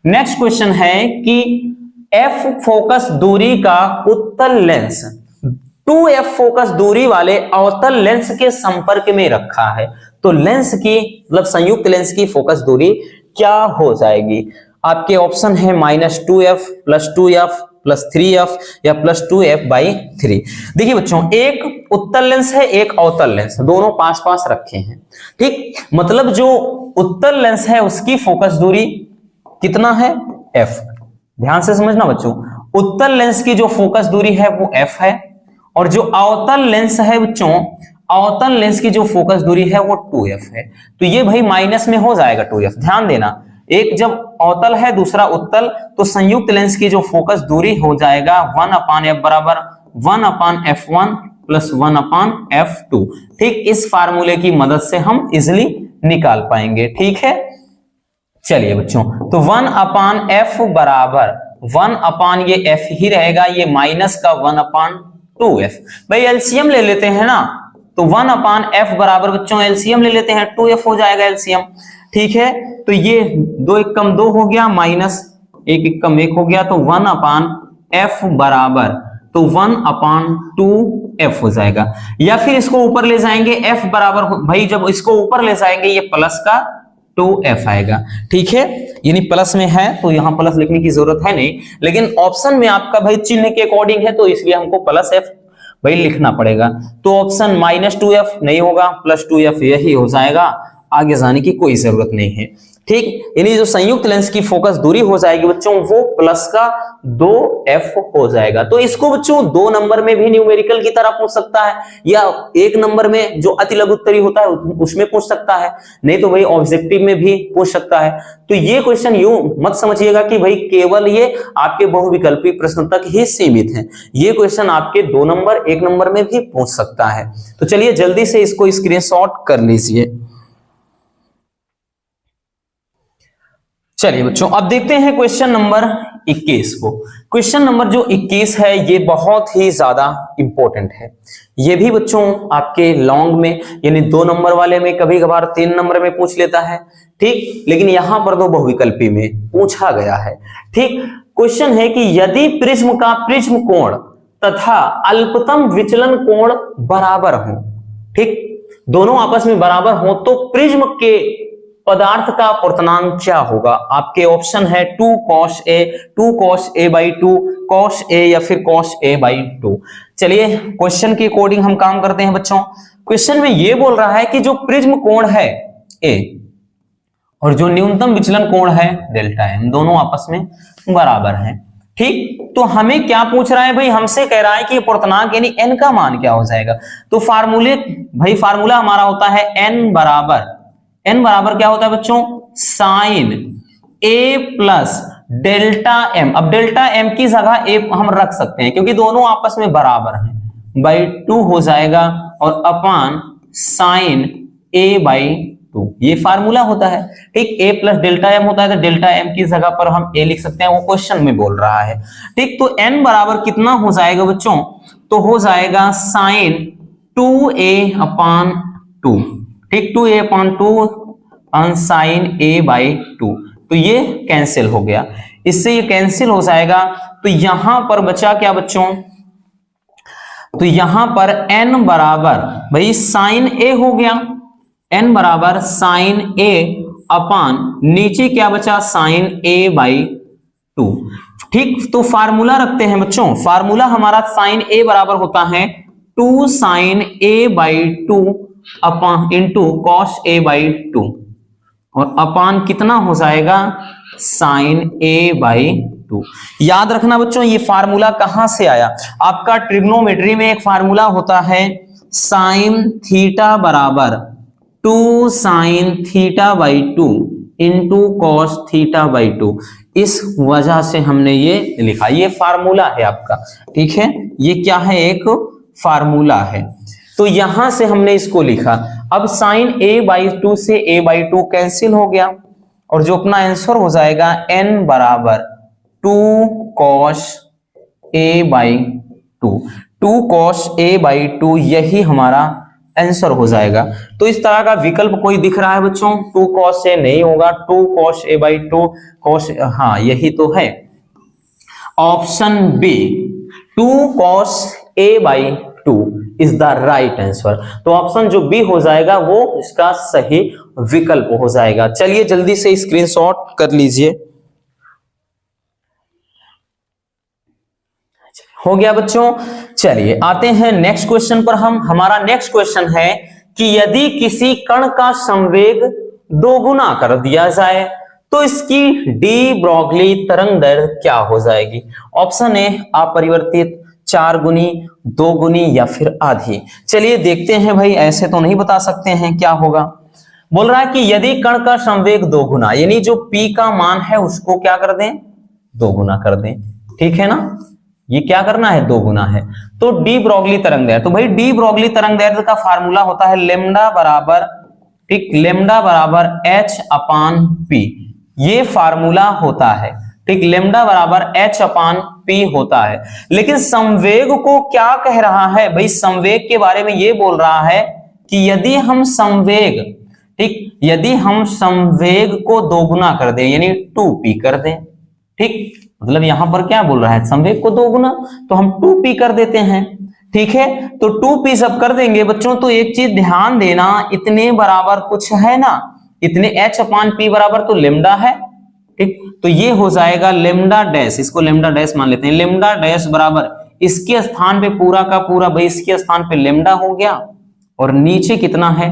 नेक्स्ट क्वेश्चन है कि f फोकस दूरी का उत्तल लेंस 2f फोकस दूरी वाले अवतल लेंस के संपर्क में रखा है, तो लेंस की मतलब संयुक्त लेंस की फोकस दूरी क्या हो जाएगी। आपके ऑप्शन है -2f plus 2f plus 3f या प्लस 2f/3। देखिए बच्चों, एक उत्तल लेंस है, एक अवतल लेंस, दोनों पास पास रखे हैं। ठीक, मतलब जो उत्तल लेंस है उसकी फोकस दूरी कितना है, f। ध्यान से समझना बच्चों, उत्तल लेंस की जो फोकस दूरी है वो f है, और जो अवतल लेंस है बच्चों, अवतल लेंस की जो फोकस दूरी है वो 2f है। तो ये भाई माइनस में हो जाएगा 2f। ध्यान देना, एक जब अवतल है दूसरा उत्तल, तो संयुक्त लेंस की जो फोकस दूरी हो जाएगा 1/f बराबर 1/f1 प्लस 1/f2। ठीक, इस फार्मूले की मदद से हम इजिली निकाल पाएंगे। ठीक है, चलिए बच्चों, तो 1/f बराबर 1 ये f ही रहेगा, ये माइनस का 1/2f। भाई एलसीएम ले लेते हैं ना, तो 1/f बराबर बच्चों एलसीएम ले लेते हैं, 2f हो जाएगा एलसीएम। ठीक है, तो ये 2 1 कम 2 हो गया, माइनस 1 1 कम 1 हो गया, तो 1/f बराबर तो 1/2f हो जाएगा। या फिर इसको ऊपर ले जाएंगे, f बराबर, भाई जब इसको ऊपर ले जाएंगे ये प्लस का 2f आएगा। ठीक है, यानी प्लस में है तो यहां प्लस लिखने की जरूरत है नहीं, लेकिन ऑप्शन में आपका भाई चिन्ह के अकॉर्डिंग है, तो इसलिए हमको प्लस f भाई लिखना पड़ेगा। तो ऑप्शन -2f नहीं होगा, प्लस 2f यही हो जाएगा, आगे जाने की कोई जरूरत नहीं है। ठीक, यानी जो संयुक्त लेंस की फोकस दूरी हो जाएगी बच्चों वो प्लस का 2f हो जाएगा। तो इसको बच्चों 2 नंबर में भी न्यूमेरिकल की तरह पूछ सकता है, या 1 नंबर में जो अति लघु उत्तरी होता है उसमें पूछ सकता है, नहीं तो भाई ऑब्जेक्टिव में भी पूछ सकता है। तो ये क्वेश्चन यूं मत समझिएगा कि भाई केवल ये आपके बहुविकल्पी प्रश्न तक ही सीमित है, ये क्वेश्चन आपके 2 नंबर 1 नंबर में भी पूछ सकता है। तो चलिए जल्दी से इसको स्क्रीनशॉट कर लीजिए। चलिए बच्चों, अब देखते हैं क्वेश्चन नंबर 21 को। क्वेश्चन नंबर जो 21 है ये बहुत ही ज्यादा इंपॉर्टेंट है। ये भी बच्चों आपके लॉन्ग में यानी 2 नंबर वाले में, कभी कभार 3 नंबर में पूछ लेता है, ठीक। लेकिन यहां पर तो बहुविकल्पी में पूछा गया है, ठीक। क्वेश्चन है कि यदि प्रिज्म का प्रिज्म कोण तथा अल्पतम विचलन कोण बराबर हो, ठीक, दोनों आपस में बराबर हो, तो प्रिज्म के पदार्थ का पूर्णांक क्या होगा। आपके ऑप्शन है 2 cos a by 2, cos a या फिर cos a by 2। चलिए क्वेश्चन के अकॉर्डिंग हम काम करते हैं बच्चों। क्वेश्चन में ये बोल रहा है कि जो प्रिज्म कोण है a और जो न्यूनतम विचलन कोण है डेल्टा m, दोनों आपस में बराबर हैं, ठीक। तो हमें क्या पूछ रहा है भाई, हमसे कह रहा है कि पूर्णांक यानी n का मान क्या हो जाएगा। तो फार्मूला हमारा होता है n बराबर क्या होता है बच्चों, sine a plus delta m। अब डेल्टा m की जगह a हम रख सकते हैं क्योंकि दोनों आपस में बराबर हैं, बाई 2 हो जाएगा और अपान साइन a बाई 2, ये फार्मूला होता है, ठीक। a प्लस डेल्टा m होता है तो डेल्टा m की जगह पर हम a लिख सकते हैं, वो क्वेश्चन में बोल रहा है, ठीक। तो n बराबर कितना हो जाएगा बच्चों, तो हो जाएगा साइन 2a अपान 2, ठीक, 2a upon 2 sine a by 2। तो ये कैंसिल हो गया, इससे ये कैंसिल हो जाएगा। तो यहां पर बचा क्या बच्चों, तो यहां पर n बराबर भाई साइन a हो गया, n बराबर साइन a अपान नीचे क्या बचा साइन a बाई 2, ठीक। तो फार्मूला रखते हैं बच्चों, फार्मूला हमारा साइन a बराबर होता है 2 sine a by 2 upon into cos a by 2 और अपान कितना हो जाएगा साइन a बाई 2। याद रखना बच्चों ये फार्मूला कहां से आया, आपका ट्रिग्नोमेट्री में एक फार्मूला होता है साइन थीटा बराबर 2 sine theta by 2 into cos theta by 2। इस वजह से हमने ये लिखा, ये फार्मूला है आपका, ठीक है, ये क्या है, एक फार्मूला है। तो यहां से हमने इसको लिखा। अब साइन a बाई 2 से a बाई 2 कैंसिल हो गया और जो अपना आंसर हो जाएगा n बराबर 2 cos a by 2 cos a by 2, यही हमारा आंसर हो जाएगा। तो इस तरह का विकल्प कोई दिख रहा है बच्चों, 2 cos a नहीं होगा, 2 cos a बाई 2 cos, हाँ यही तो है option B, 2 cos a by 2 is the right answer. तो ऑप्शन जो बी हो जाएगा वो इसका सही विकल्प हो जाएगा। चलिए जल्दी से स्क्रीनशॉट कर लीजिए। हो गया बच्चों। चलिए आते हैं नेक्स्ट क्वेश्चन पर। हमारा नेक्स्ट क्वेश्चन है कि यदि किसी कण का संवेग 2 गुना कर दिया जाए तो इसकी डी ब्रोगली तरंग दैर्घ्य क्या हो जाएगी। ऑप्शन ए अपरिवर्तित, 4 गुनी, 2 गुनी या फिर आधी। चलिए देखते हैं भाई, ऐसे तो नहीं बता सकते हैं क्या होगा। बोल रहा है कि यदि कण का संवेग 2 गुना यानी जो p का मान है उसको क्या कर दें, 2 गुना कर दें, ठीक है ना, ये क्या करना है 2 गुना है। तो डी ब्रोगली तरंग दैर्घ्य, तो भाई डी ब्रोगली तरंग दैर्घ्य का फार्मूला होता है लेमडा बराबर, ठीक, लेमडा बराबर h अपान p, ये फार्मूला होता है, ठीक, लेमडा बराबर h अपान p होता है। लेकिन संवेग को क्या कह रहा है भाई, संवेग के बारे में ये बोल रहा है कि यदि हम संवेग, ठीक, यदि हम संवेग को 2 गुना कर दें यानी 2p कर दें, ठीक, मतलब यहां पर क्या बोल रहा है, संवेग को 2 गुना, तो हम 2p कर देते हैं, ठीक है। तो 2p सब कर देंगे बच्चों, तो एक चीज ध्यान देना, इतने बराबर कुछ है ना, इतने h अपान p बराबर तो लेमडा है, ठीक, तो ये हो जाएगा लेमडा डैश, इसको लेमडा डैश मान लेते हैं, लेमडा डैश बराबर इसके स्थान पे पूरा का पूरा भाई इसके स्थान पे लेमडा हो गया और नीचे कितना है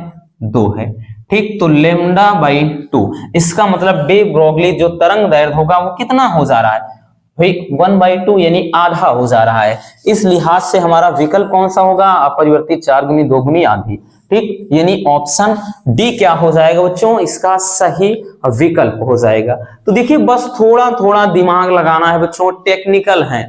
2 है, ठीक, तो लेमडा बाई 2। इसका मतलब डी ब्रोगली जो तरंग दैर्घ्य होगा वो कितना हो जा रहा है भाई 1/2 यानी आधा हो जा रहा है। इस लिहाज से हमारा विकल्प कौन सा होगा, अपरिवर्तित, 4 गुनी, 2 गुनी, आधी, ठीक, यानी ऑप्शन डी क्या हो जाएगा बच्चों, इसका सही विकल्प हो जाएगा। तो देखिए बस थोड़ा थोड़ा दिमाग लगाना है बच्चों, टेक्निकल है,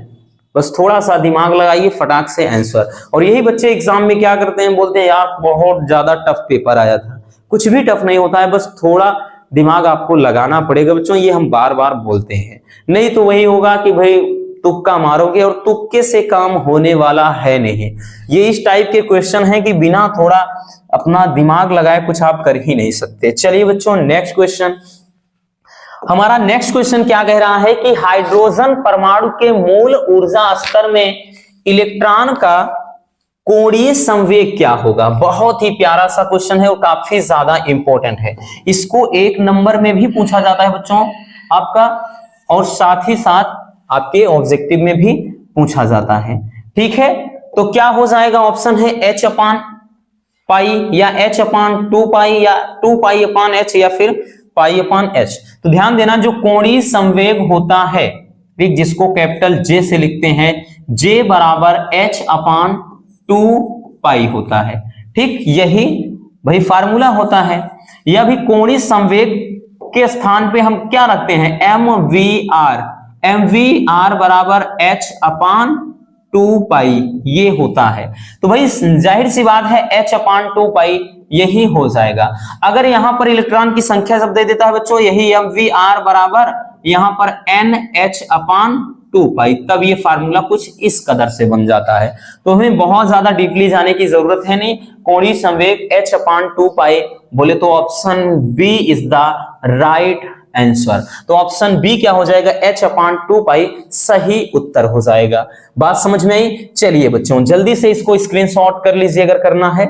बस थोड़ा सा दिमाग लगाइए, फटाक से आंसर। और यही बच्चे एग्जाम में क्या करते हैं, बोलते हैं यार बहुत ज्यादा टफ पेपर आया था, कुछ भी टफ नहीं होता है, बस थोड़ा दिमाग आपको लगाना पड़ेगा बच्चों, ये हम बार बार बोलते हैं, नहीं तो वही होगा कि भाई तुक्का मारोगे और तुक्के से काम होने वाला है नहीं। ये इस टाइप के क्वेश्चन है कि बिना थोड़ा अपना दिमाग लगाए कुछ आप कर ही नहीं सकते। चलिए बच्चों नेक्स्ट क्वेश्चन, हमारा नेक्स्ट क्वेश्चन क्या कह रहा है कि हाइड्रोजन परमाणु के मूल ऊर्जा स्तर में इलेक्ट्रॉन का कोणीय संवेग क्या होगा। बहुत ही प्यारा सा क्वेश्चन है और काफी ज्यादा इंपॉर्टेंट है। इसको 1 नंबर में भी पूछा जाता है बच्चों आपका, और साथ ही साथ आपके ऑब्जेक्टिव में भी पूछा जाता है। ठीक है, तो क्या हो जाएगा, ऑप्शन है h अपान पाई या h अपान 2 पाई या 2 पाई अपान h या फिर पाई अपान h। तो ध्यान देना जो कोणीय संवेग होता है, ठीक, जिसको कैपिटल J से लिखते हैं, J बराबर h अपान 2 पाई होता है। ठीक, यही भाई फार्मूला होता है। यह भी कोणीय संवेग के स्थान पे हम क्या रखते हैं, mvr बराबर h अपान 2 पाई ये होता है। तो भाई जाहिर सी बात है h अपान 2 पाई यही हो जाएगा। अगर यहां पर इलेक्ट्रॉन की संख्या सब दे देता है बच्चों, यही mvr बराबर यहां पर nh अपान 2 पाई, तब ये फार्मूला कुछ इस कदर से बन जाता है। तो हमें बहुत ज्यादा डीपली जाने की जरूरत है नहीं। कोणीय संवेग h अपान 2 पाई बोले तो option B is the right answer. तो ऑप्शन बी क्या हो जाएगा, h अपान 2 पाई सही उत्तर हो जाएगा। बात समझ में आई। चलिए बच्चों जल्दी से इसको स्क्रीनशॉट कर लीजिए अगर करना है।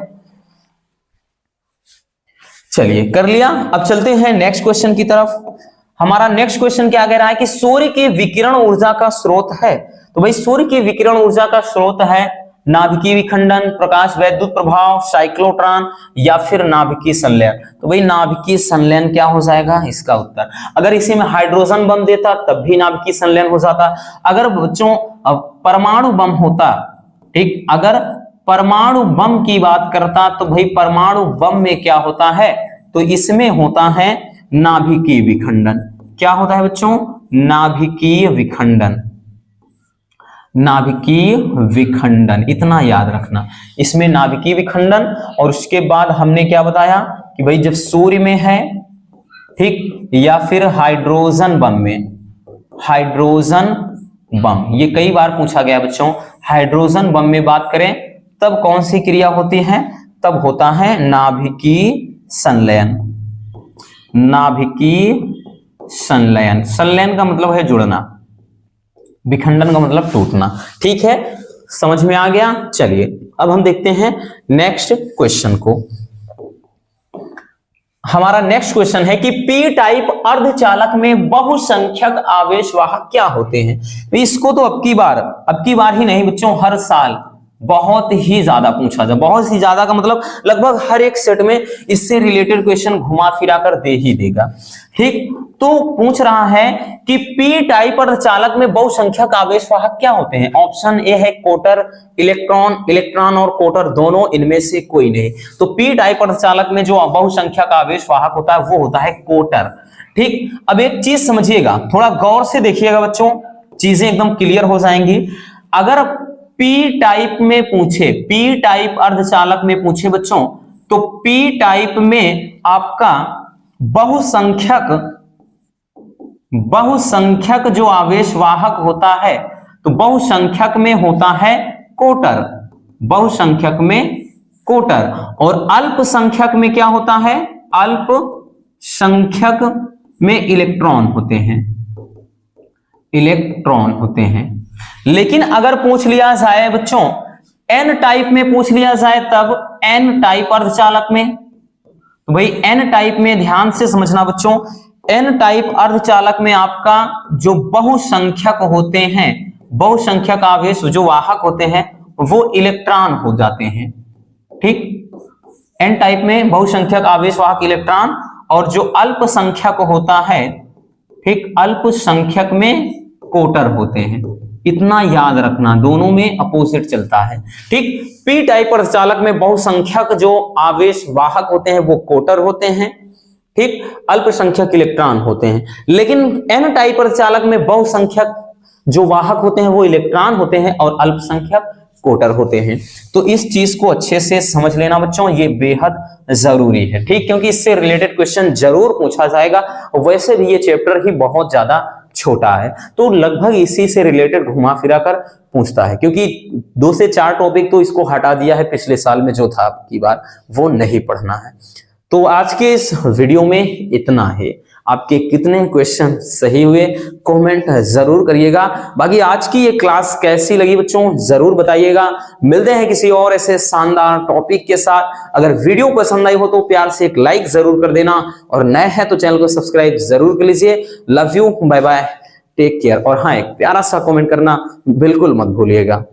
चलिए कर लिया, अब चलते हैं नेक्स्ट क्वेश्चन की तरफ। हमारा नेक्स्ट क्वेश्चन क्या कह रहा है कि सूर्य की विकिरण ऊर्जा का स्रोत है। तो भाई सूर्य की विकिरण ऊर्जा का स्रोत है नाभिकीय विखंडन, प्रकाश वैद्युत प्रभाव, साइक्लोट्रॉन या फिर नाभिकीय संलयन। तो भाई नाभिकीय संलयन क्या हो जाएगा इसका उत्तर। अगर इसी में हाइड्रोजन बम देता तब भी नाभिकीय संलयन हो जाता। अगर बच्चों परमाणु बम होता, ठीक, अगर परमाणु बम की बात करता तो भाई परमाणु बम में क्या होता है, तो इसमें होता है नाभिकीय विखंडन। क्या होता है बच्चों, नाभिकीय विखंडन। नाभिकीय विखंडन इतना याद रखना, इसमें नाभिकीय विखंडन। और उसके बाद हमने क्या बताया कि भाई जब सूर्य में है, ठीक, या फिर हाइड्रोजन बम में, हाइड्रोजन बम ये कई बार पूछा गया बच्चों। हाइड्रोजन बम में बात करें तब कौन सी क्रिया होती है, तब होता है नाभिकीय संलयन। नाभिकीय संलयन, संलयन का मतलब है जुड़ना, विखंडन का मतलब टूटना। ठीक है, समझ में आ गया। चलिए अब हम देखते हैं नेक्स्ट क्वेश्चन को। हमारा नेक्स्ट क्वेश्चन है कि पी टाइप अर्धचालक में बहुसंख्यक आवेशवाहक क्या होते हैं। इसको तो अब की बार ही नहीं बच्चों, हर साल बहुत ही ज्यादा पूछा जाए। बहुत ही ज्यादा का मतलब लगभग हर एक सेट में इससे रिलेटेड क्वेश्चन घुमा फिरा कर दे ही देगा। ठीक, तो पूछ रहा है कि पी टाइप अर्धचालक में बहुसंख्यक आवेशवाहक क्या होते हैं। ऑप्शन ए है कोटर, इलेक्ट्रॉन और कोटर दोनों, इनमें से कोई नहीं। तो पी टाइप अर्धचालक में जो बहुसंख्यक आवेशवाहक होता है वो होता है कोटर। ठीक, अब एक चीज समझिएगा, थोड़ा गौर से देखिएगा बच्चों, चीजें एकदम क्लियर हो जाएंगी। अगर पी टाइप में पूछे, पी टाइप अर्धचालक में पूछे बच्चों, तो पी टाइप में आपका बहुसंख्यक जो आवेशवाहक होता है, तो बहुसंख्यक में होता है कोटर, बहुसंख्यक में कोटर। और अल्पसंख्यक में क्या होता है, अल्पसंख्यक में इलेक्ट्रॉन होते हैं, इलेक्ट्रॉन होते हैं। लेकिन अगर पूछ लिया जाए बच्चों एन टाइप में पूछ लिया जाए, तब एन टाइप अर्धचालक में, तो भाई एन टाइप में ध्यान से समझना बच्चों, एन टाइप अर्धचालक में आपका जो बहुसंख्यक होते हैं, बहुसंख्यक आवेश जो वाहक होते हैं वो इलेक्ट्रॉन हो जाते हैं। ठीक, एन टाइप में बहुसंख्यक आवेश वाहक इलेक्ट्रॉन, और जो अल्पसंख्यक होता है, ठीक, अल्पसंख्यक में कोटर होते हैं। इतना याद रखना, दोनों में अपोजिट चलता है। ठीक, पी टाइप अर्धचालक में बहुसंख्यक जो आवेश वाहक होते हैं वो कोटर होते हैं, ठीक, अल्पसंख्यक इलेक्ट्रॉन होते हैं। लेकिन एन टाइप अर्धचालक में बहुसंख्यक जो वाहक होते हैं वो इलेक्ट्रॉन होते हैं और अल्पसंख्यक कोटर होते हैं। तो इस चीज को अच्छे से समझ लेना बच्चों, ये बेहद जरूरी है, ठीक, क्योंकि इससे रिलेटेड क्वेश्चन जरूर पूछा जाएगा। वैसे भी ये चैप्टर ही बहुत ज्यादा छोटा है, तो लगभग इसी से रिलेटेड घुमा फिरा कर पूछता है, क्योंकि 2 से 4 टॉपिक तो इसको हटा दिया है पिछले साल में जो था, आपकी बार वो नहीं पढ़ना है। तो आज के इस वीडियो में इतना है। आपके कितने क्वेश्चन सही हुए कमेंट जरूर करिएगा। बाकी आज की ये क्लास कैसी लगी बच्चों जरूर बताइएगा। मिलते हैं किसी और ऐसे शानदार टॉपिक के साथ। अगर वीडियो पसंद आई हो तो प्यार से एक लाइक जरूर कर देना, और नए हैं तो चैनल को सब्सक्राइब जरूर कर लीजिए। Love you, bye bye, take care. और हाँ, एक प्यारा सा कमेंट करना बिल्कुल मत भूलिएगा।